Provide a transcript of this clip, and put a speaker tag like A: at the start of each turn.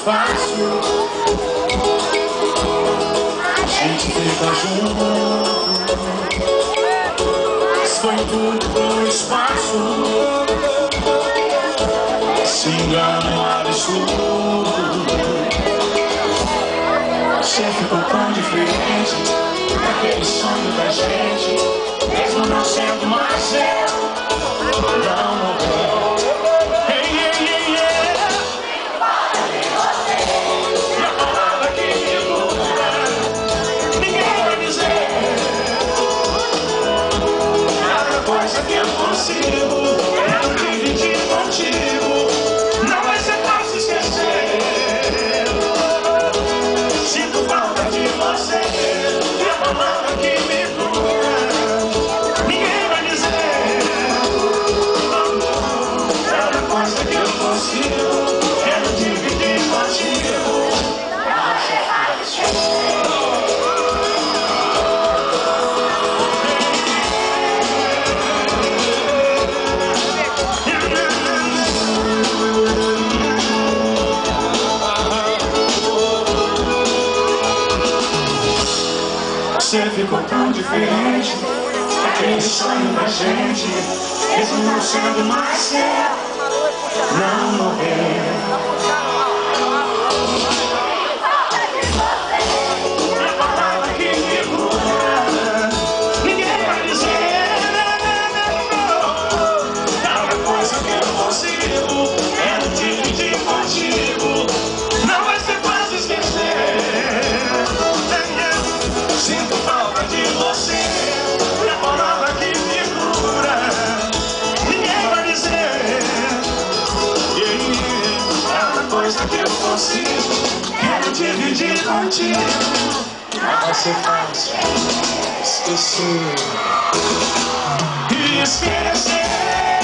A: fácil. A gente fica junto, foi tudo pro espaço. Se engana no absurdo. Você ficou tão diferente daquele sonho da gente, mesmo não sendo mais seu. Não morreu. Coisa que eu consigo, eu dividir contigo. Não vai ser fácil esquecer. Sinto falta de você, e a palavra que me cura, ninguém vai dizer. Cada coisa que eu consigo, eu dividir contigo. Não vai ser fácil esquecer. Você ficou tão diferente daquele sonho da gente, mesmo não sendo mais seu. Não morreu. A palavra que me cura, ninguém vai dizer. Cada coisa que eu consigo é dividir contigo. Não vai ser fácil esquecer. Sinto falta de você, e a palavra que me cura, ninguém vai dizer. Cada coisa que eu consigo, quero dividir contigo. Não vai ser fácil esquecer e esquecer.